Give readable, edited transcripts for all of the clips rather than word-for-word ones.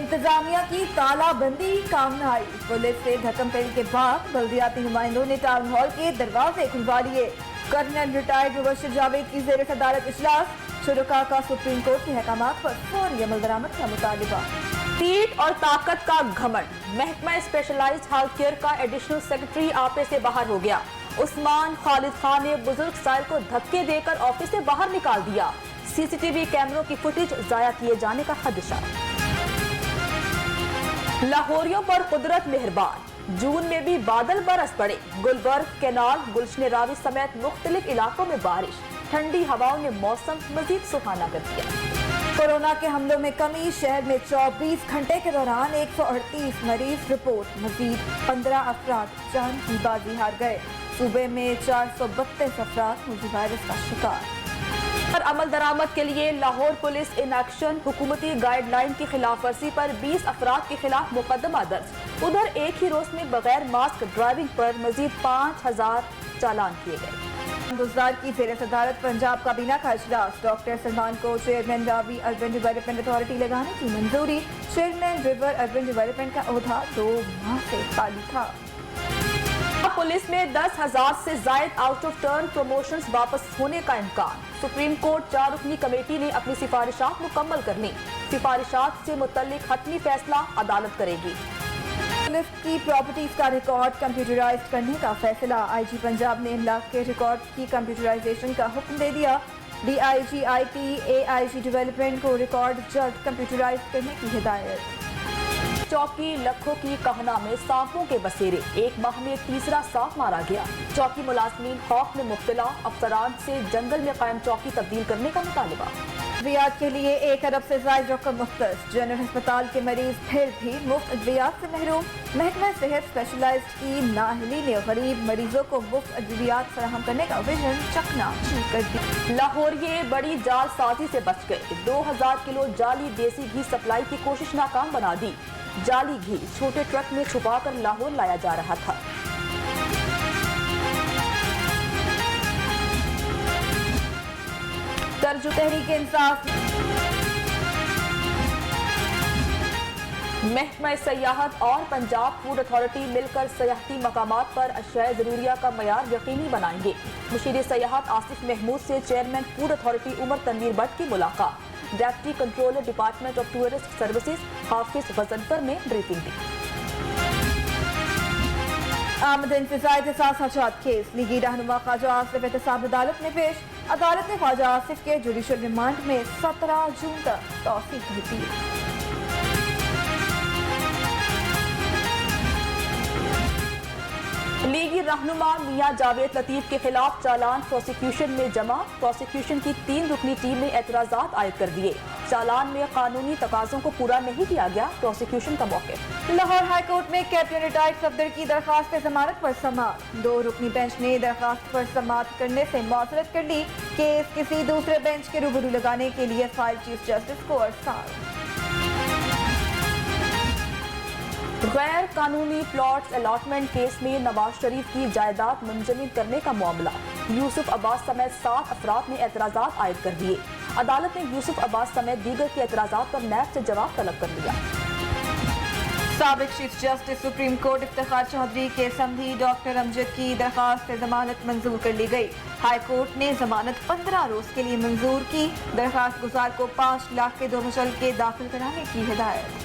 इंतजामिया की तालाबंदी काम न आई। पुलिस से धक्कम पेल के बाद बल्दियाती नुमाइंदों ने टाउन हॉल के दरवाजे खुलवा लिए। कर्नल रिटायर्ड मुबश्शिर जावेद की ज़ेर सदारत इजलास। शुरका का सुप्रीम कोर्ट के अहकामात पर फौरी अमल दरामद का मुतालिबा। सीट और ताकत का घमंड। महकमा स्पेशलाइज्ड हेल्थ केयर का एडिशनल सेक्रेटरी आपे से बाहर हो गया। उस्मान खालिद खान ने बुजुर्ग साहिल को धक्के देकर ऑफिस से बाहर निकाल दिया। सीसीटीवी कैमरों की फुटेज जाया किए जाने का खदशा। लाहौरियों पर कुदरत मेहरबान। जून में भी बादल बरस पड़े। गुलबर्ग, केनाल, गुलशन रावी समेत मुख्तलिफ इलाकों में बारिश। ठंडी हवाओं ने मौसम मजीद सुहाना कर दिया। कोरोना के हमलों में कमी। शहर में 24 घंटे के दौरान 138 मरीज रिपोर्ट। मजीद 15 अफराद जान की बाजी हार गए। सूबे में 432 अफराद मुज़ी वायरस का शिकार। पर अमल दरामद के लिए लाहौर पुलिस इन एक्शन। हुकूमती गाइडलाइन की खिलाफ वर्जी पर 20 अफराद के खिलाफ मुकदमा दर्ज। उधर एक ही रोज में बगैर मास्क ड्राइविंग पर मजीद 5000 चालान किए गए। गुजरात की ज़ेर सदारत पंजाब काबीना का इजलास। डॉक्टर सलमान को chairman Ravi urban development authority लगाने की मंजूरी। चेयरमैन रिवर अर्बन डेवलपमेंट का ओहदा 2 माह से खाली था। पुलिस में 10,000 से जायद आउट ऑफ टर्न प्रमोशंस वापस होने का इम्कान। सुप्रीम कोर्ट 4 रुकनी कमेटी ने अपनी सिफारिशात मुकम्मल कर ली। सिफारिशात से मुतल्लिक हतमी फैसला अदालत करेगी। पुलिस की प्रॉपर्टीज का रिकॉर्ड कंप्यूटराइज करने का फैसला। आईजी पंजाब ने इमलाक के रिकॉर्ड की कंप्यूटराइजेशन का हुक्म दे दिया। डीआईजी आईटी एआईजी डेवलपमेंट को रिकॉर्ड जल्द कंप्यूटराइज करने की हिदायत। चौकी लखों की कहना में सांपों के बसेरे। 1 माह में तीसरा सांप मारा गया। चौकी मुलाजमीन खौफ में मुब्तला। अफसरान से जंगल में कायम चौकी तब्दील करने का मुतालिबा। अद्वियात के लिए 1 अरब से ज़ायद रकम मुख्तस। जनरल अस्पताल के मरीज फिर भी मुफ्त अद्वियात से महरूम। महकमा सेहत स्पेशलाइज्ड की नाहली ने गरीब मरीजों को मुफ्त अद्वियात फराहम करने का विजन चकनाचूर कर दिया। लाहौरिये बड़ी जाल साजी से बच गए। 2000 किलो जाली देसी घी सप्लाई की कोशिश नाकाम बना दी। जाली घी छोटे ट्रक में छुपाकर लाहौर लाया जा रहा था। तर्जु तहरीक इंसाफ। महकमा सयाहत और पंजाब फूड अथॉरिटी मिलकर सयाहती मकामात पर अशियाए ज़रूरिया का मयार यकीनी बनाएंगे। मुशीर सयाहत आसिफ महमूद से chairman food authority Umar Tanveer Bhatt की मुलाकात। Deputy controller department of tourist services Hafiz Ghazanfar ने ब्रीफिंग दी। आमद इंतज़ार एहसास केस। लीगी रहनुमा ख्वाजा आसिफ एहतसाब अदालत में पेश। अदालत ने ख्वाजा आसिफ के जुडिशल रिमांड में 17 जून तक तौसीक दी। लीगी रहनुमा मियां जावेद लतीफ के खिलाफ चालान प्रोसिक्यूशन में जमा। प्रोसिक्यूशन की 3 रुकनी टीम ने एतराजात आयद कर दिए। चालान में कानूनी तकाज़ों को पूरा नहीं किया गया। प्रोसिक्यूशन का मौक़िफ़। लाहौर हाई कोर्ट में कैप्टन रिटायर्ड सफदर की दरख्वास्त जमानत पर समाअत। 2 रुकनी बेंच ने दरख्वास्त पर समाअत करने से मौसरत कर ली। केस किसी दूसरे बेंच के रूबरू लगाने के लिए फाइल चीफ जस्टिस को अरसाल। गैर कानूनी प्लॉट्स अलॉटमेंट केस में नवाज शरीफ की जायदाद मुंजमद करने का मामला। यूसुफ अब्बास समेत 7 अफराद ने एतराजात आयद कर दिए। अदालत ने यूसुफ अब्बास समेत दीगर के एतराजात पर नैब से जवाब तलब कर लिया। साबिक chief justice supreme court Iftikhar Chaudhry के समधी डॉक्टर अमजद की दरख्वास्त जमानत मंजूर कर ली गई। हाई कोर्ट ने जमानत 15 रोज के लिए मंजूर की। दरख्वास्त गुजार को 5 लाख के 2 मुचलके दाखिल कराने की हिदायत।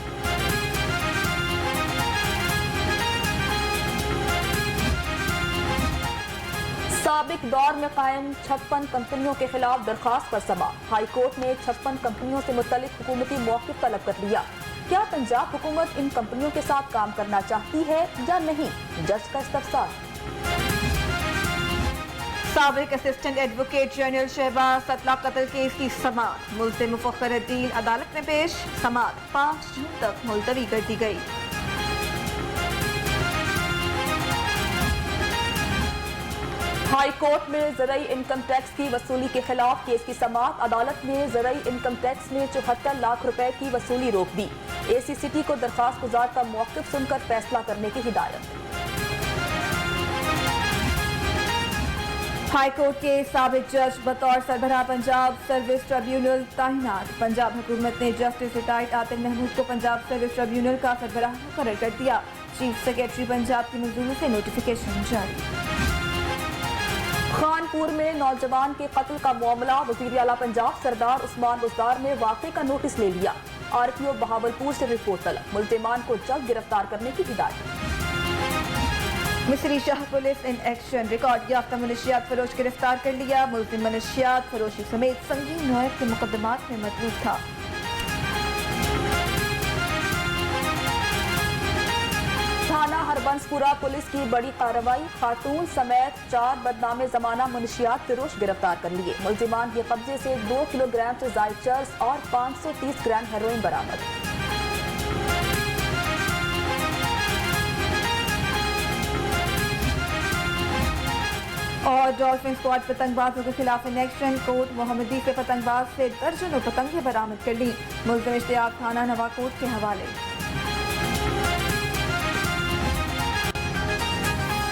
साबिक दौर में कायम 56 कंपनियों के खिलाफ दरखास्त पर समा। हाई कोर्ट ने 56 कंपनियों से मुतल्लिक हुकूमती मौक़िफ़ तलब कर लिया। क्या पंजाब हुकूमत इन कंपनियों के साथ काम करना चाहती है या नहीं? जज का इस्तफसार। साबिक assistant advocate general Shahbaz Shitala कत्ल केस की समाअत। मुल्ज़िम मुफक्खरुद्दीन अदालत में पेश। समाअत 5 जून तक मुलतवी कर दी गई। हाई कोर्ट में ज़राई इनकम टैक्स की वसूली के खिलाफ केस की समाअत। अदालत ने ज़राई इनकम टैक्स में 74 लाख रुपए की वसूली रोक दी। एसीसीटी को दरखास्त गुजार का मौक़िफ़ सुनकर फैसला करने की हिदायत। हाई कोर्ट के साबिक जज बतौर सरबराह पंजाब सर्विस ट्रिब्यूनल तैनात। पंजाब हुकूमत ने जस्टिस रिटायर्ड आतिफ महमूद को पंजाब सर्विस ट्रिब्यूनल का सरबराह मुकर्रर कर दिया। चीफ सेक्रेटरी पंजाब की मंजूरी से नोटिफिकेशन जारी। खानपुर में नौजवान के कत्ल का मामला, वजीर आला पंजाब सरदार उस्मान बुज़दार ने वाक़े का नोटिस ले लिया। RPO बहावलपुर से रिपोर्ट तलब, मुल्ज़िमान को जल्द गिरफ्तार करने की हिदायत। Misri Shah police in action, record याफ्ता मनशियात फरोश गिरफ्तार कर लिया। मुल्ज़िम मनशियात फरोशी समेत संगीन नौयत के मुकदमात में मतलूब था। थाना हरबंसपुरा पुलिस की बड़ी कार्रवाई, खातून समेत 4 बदनामे जमाना मनशियात फरोश गिरफ्तार कर लिए। मुल्ज़िमान के कब्जे से 2 किलोग्राम से जायद चर्स और 530 ग्राम हेरोइन बरामद। और डॉल्फिन स्क्वाड पतंगबाजों के खिलाफ इन एक्शन, कोट मोहम्मदी से पतंगबाज से दर्जनों पतंगें बरामद कर ली। मुल्ज़िम इश्तियाक थाना नवाकोट के हवाले।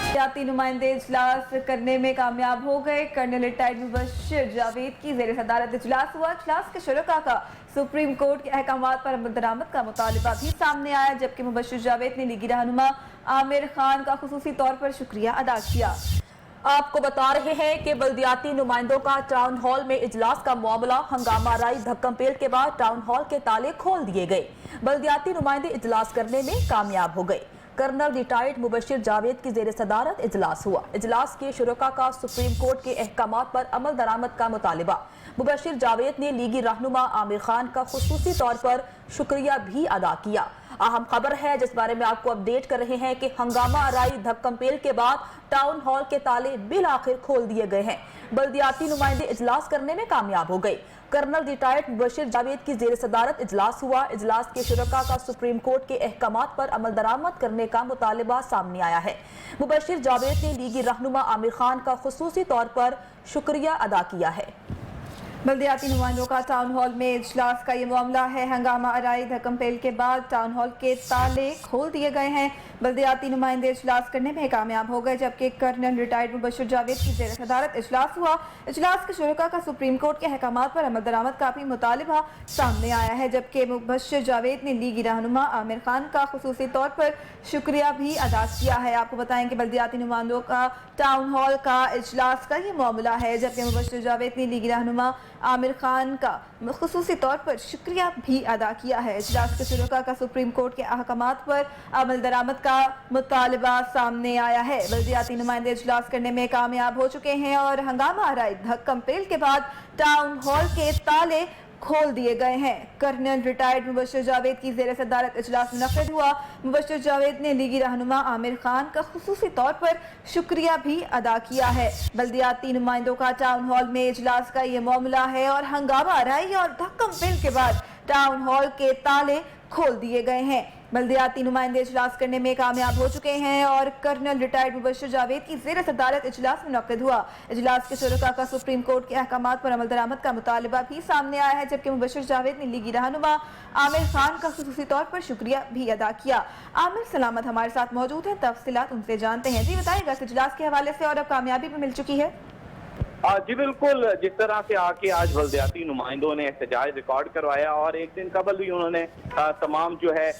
सियासी नुमाइंदे इजलास करने में कामयाब हो गए। कर्नल रिटायर्ड मुबश्शिर जावेद की ज़ेर सदारत इजलास हुआ। इजलास के शुरका का सुप्रीम कोर्ट के अहकामात पर अमल दरामद का मुतालिबा भी सामने आया, जबकि मुबश्शिर जावेद ने लीगी रहनुमा आमिर खान का खुसूसी तौर पर शुक्रिया अदा किया। आपको बता रहे हैं कि बल्दियाती नुमाइंदों का टाउन हॉल में इजलास का मामला, हंगामा राई धक्कम पेल के बाद टाउन हॉल के ताले खोल दिए गए। बल्दियाती नुमाइंदे इजलास करने में कामयाब हो गए। कर्नल रिटायर्ड मुबश्शिर जावेद की ज़ेर सदारत इजलास हुआ। इजलास के शुरका का सुप्रीम कोर्ट के अहकामात पर अमल दरामद का मुतालिबा। मुबश्शिर जावेद ने लीगी रहनुमा आमिर खान का खुसूसी तौर पर शुक्रिया भी अदा किया। अहम खबर है जिस बारे में आपको अपडेट कर रहे हैं कि हंगामा राई धक्कम पेल के बाद टाउन हॉल के ताले बिल आखिर खोल दिए गए हैं। बल्दियाती नुमाइंदे इजलास करने में कामयाब हो गए। कर्नल रिटायर्ड मुबश्शिर जावेद की ज़ेर सदारत इजलास हुआ। इजलास के शुरका का सुप्रीम कोर्ट के अहकामात पर अमल दरामद करने का मुतालिबा सामने आया है। मुबश्शिर जावेद ने लीगी रहनुमा आमिर खान का खुसूसी तौर पर शुक्रिया अदा किया है। बल्दियाती नुमाइंदों का टाउन हॉल में इजलास का ये मामला है। हंगामा आराई धक्कम पेल के बाद टाउन हॉल के ताले खोल दिए गए हैं। बल्दियाती नुमाइंदे इजलास करने में कामयाब हो गए, जबकि कर्नल रिटायर्ड मुबश्शिर जावेद की ज़ेर सदारत इजलास हुआ। इजलास के शुरका का सुप्रीम कोर्ट के अहकामात पर अमल दरामद का भी मुतालिबा सामने आया है, जबकि मुबश्शिर जावेद ने लीगी रहनुमा आमिर खान का खुसूसी तौर पर शुक्रिया भी अदा किया है। आपको बताएं कि बल्दियाती नुमाइंदों का टाउन हॉल का इजलास का ये मामला है, जबकि मुबश्शिर जावेद ने लीगी रहनुमा आमिर खान का खुसूसी तौर पर शुक्रिया भी अदा किया है। इजलास के शुरका का सुप्रीम कोर्ट के अहकामात पर अमल दरामद का मुतालिबा सामने आया है। बल्दियाती नुमाइंदे इजलास करने में कामयाब हो चुके हैं और हंगामा आराई धक्कम पेल के बाद टाउन हॉल के ताले खोल दिए गए हैं। कर्नल रिटायर्ड मुबश्शिर जावेद की ज़ेर सदारत इजलास मुनक़्क़िद हुआ। मुबश्शिर जावेद ने लीगी रहनुमा आमिर खान का खुसूसी तौर पर शुक्रिया भी अदा किया है। बल्दियाती नुमाइंदों का टाउन हॉल में इजलास का ये मामला है और हंगामा आराई और धक्कम पेल के बाद टाउन हॉल के ताले खोल दिए गए हैं। बल्दियाती नुमाइंदे इजलास करने में कामयाब हो चुके हैं और कर्नल रिटायर्ड मुबश्शिर जावेद की ज़ेर सदारत इजलास मुनक़्क़िद हुआ। इजलास के शुरका का सुप्रीम कोर्ट के अहकामात पर अमल दरामद का मुतालिबा भी सामने आया है, जबकि मुबश्शिर जावेद ने लीगी रहनुमा आमिर खान का खुसूसी तौर पर शुक्रिया भी अदा किया। आमिर सलामत हमारे साथ मौजूद है, तफसीलात उनसे जानते हैं। जी बताइएगा, इजलास के हवाले से और अब कामयाबी भी मिल चुकी है? जी बिल्कुल, जिस तरह से आके आज बल्दियाती नुमाइंदों ने एहतजाज रिकॉर्ड करवाया और एक दिन कबल भी उन्होंने तमाम जो है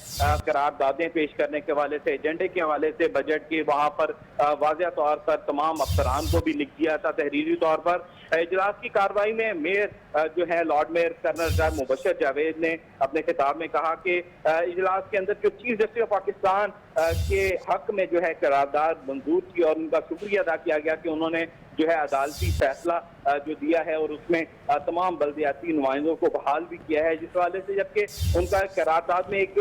करारदादें पेश करने के हवाले से, एजेंडे के हवाले से, बजट के वहाँ पर वाज़ेह तौर पर तमाम अफसरान को भी लिख दिया था तहरीरी तौर पर। इजलास की कार्रवाई में मेयर जो है Lord mayor colonel Mubashshir Javed ने अपने खिताब में कहा कि इजलास के अंदर जो चीफ जस्टिस ऑफ पाकिस्तान के हक में जो है करारदाद मंजूर की और उनका शुक्रिया अदा किया गया कि उन्होंने जो है अदालती फैसला जो दिया है और उसमें तमाम बल्दियाती नुमाइंदों को बहाल भी किया है जिस हवाले से, जबकि उनका करारदाद में एक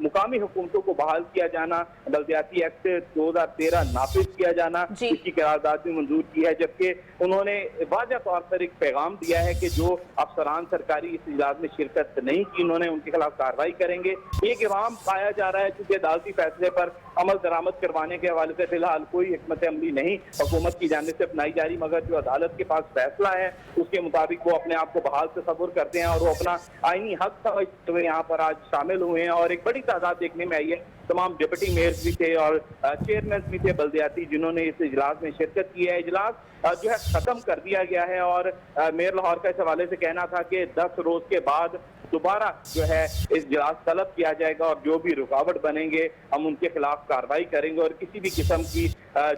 मुकामी हुकूमतों को बहाल किया जाना, बल्दियाती एक्ट 2013 नाफिज किया जाना, इसकी करारदाद भी मंजूर की है। जबकि उन्होंने वाज़ेह तौर पर एक पैगाम दिया है कि जो जो अफसरान सरकारी इस इजलास में शिरकत नहीं की उन्होंने उनके खिलाफ कार्रवाई करेंगे। एक इवाम पाया जा रहा है क्योंकि अदालती फैसले पर अमल दरामद करवाने के हवाले से फिलहाल कोई हिकमत अमली नहीं हुकूमत की जानिब से अपनाई जा रही, मगर जो अदालत के पास फैसला है उसके मुताबिक वो अपने आप को बहाल तसव्वुर करते हैं और वो अपना आईनी हक समझते हुए यहाँ पर आज शामिल हुए हैं। और एक बड़ी तादाद देखने में आई है, तमाम डिप्टी मेयर्स भी थे और चेयरमैन भी थे बल्दियाती जिन्होंने इस इजलास में शिरकत की है। इजलास जो है खत्म कर दिया गया है और मेयर लाहौर का इस हवाले से कहना था कि 10 रोज के बाद दोबारा जो है इस इजलास तलब किया जाएगा और जो भी रुकावट बनेंगे हम उनके खिलाफ कार्रवाई करेंगे और किसी भी किस्म की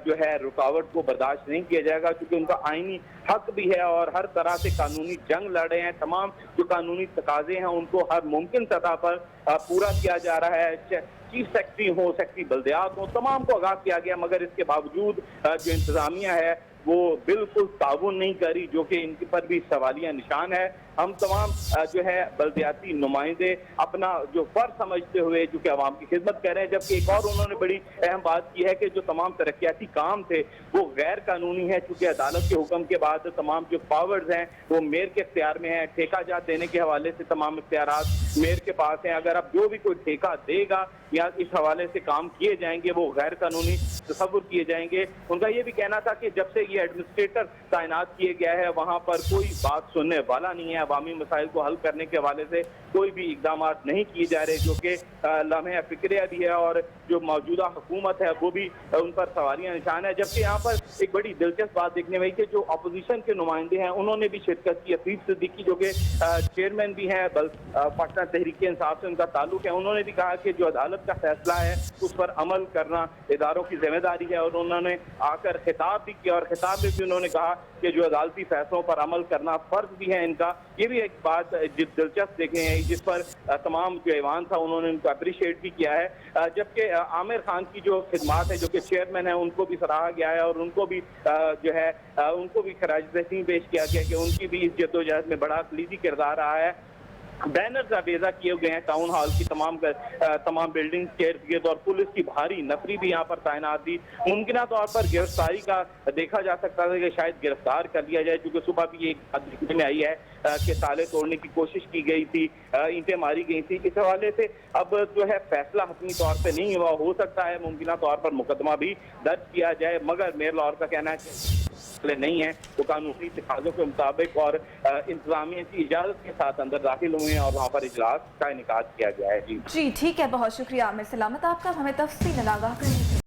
जो है रुकावट को बर्दाश्त नहीं किया जाएगा क्योंकि उनका आईनी हक भी है और हर तरह से कानूनी जंग लड़े हैं। तमाम जो कानूनी तकाजे हैं उनको हर मुमकिन सतह पर पूरा किया जा रहा है। चीफ सेक्रेटरी हो, सेक्रेटरी बल्दियात हो, तमाम को आगाह किया गया, मगर इसके बावजूद जो इंतजामिया है वो बिल्कुल ताउन नहीं करी, जो कि इनके पर भी सवालिया निशान है। हम तमाम जो है बल्दियाती नुमाइंदे अपना जो फर्ज समझते हुए जो कि आवाम की खिदमत कर रहे हैं, जबकि एक और उन्होंने बड़ी अहम बात की है कि जो तमाम तरक्याती काम थे वो गैर कानूनी है क्योंकि अदालत के हुक्म के बाद तमाम जो पावर्स हैं वो मेयर के इख्तियार में है। ठेका जात देने के हवाले से तमाम इख्तियारात मेयर के पास हैं। अगर अब जो भी कोई ठेका देगा या इस हवाले से काम किए जाएंगे वो गैर कानूनी तस्वुर किए जाएंगे। उनका ये भी कहना था कि जब से ये एडमिनिस्ट्रेटर तैनात किए गया है वहाँ पर कोई बात सुनने वाला नहीं है, अवामी मसाइल को हल करने के हवाले से कोई भी इकदाम नहीं किए जा रहे, जो कि लम्हे फिक्रिया भी है और जो मौजूदा हुकूमत है वो भी उन पर सवालिया निशान है। जबकि यहाँ पर एक बड़ी दिलचस्प बात देखने में आई कि जो अपोजिशन के नुमाइंदे हैं उन्होंने भी शिरकत की। हफीज सिद्दीकी जो कि चेयरमैन भी हैं पाकिस्तान तहरीक इंसाफ से उनका ताल्लुक है, उन्होंने भी कहा कि जो अदालत का फैसला है उस पर अमल करना इदारों की जिम्मेदारी है और उन्होंने आकर खिताब भी किया और खिताब में भी उन्होंने कहा कि जो अदालती फैसलों पर अमल करना फर्ज भी है इनका। ये भी एक बात दिलचस्प देखने आई जिस पर तमाम जो ऐवान था उन्होंने उनको अप्रिशिएट भी किया है। जबकि आमिर खान की जो खिदमात है जो कि चेयरमैन है उनको भी सराहा गया है और उनको भी जो है उनको भी खराज तहसीन पेश किया गया कि उनकी भी इस जद्दोजहद में बड़ा कलीदी किरदार रहा है। बैनर्स आवेजा किए गए हैं टाउन हॉल की तमाम बिल्डिंग के इर्द गिर्द और पुलिस की भारी नफरी भी यहाँ पर तैनात थी। मुमकिन तौर पर गिरफ्तारी का देखा जा सकता था कि शायद गिरफ्तार कर लिया जाए, क्योंकि सुबह भी एक बात देखने में आई है कि ताले तोड़ने की कोशिश की गई थी, ईंटें मारी गई थी। इस हवाले से अब जो है फैसला हतमी तौर पर नहीं हुआ, हो सकता है मुमकिन तौर पर मुकदमा भी दर्ज किया जाए, मगर मेयर लाहौर का कहना है कि नहीं है तो कानूनी तकाज़ों के मुताबिक और इंतजामिया की इजाजत के साथ अंदर दाखिल हुए हैं और वहाँ पर इजलास का इनेकाद किया गया है। जी ठीक है, बहुत शुक्रिया आमिर सलामत आपका हमें तफसील आगाह करने के लिए।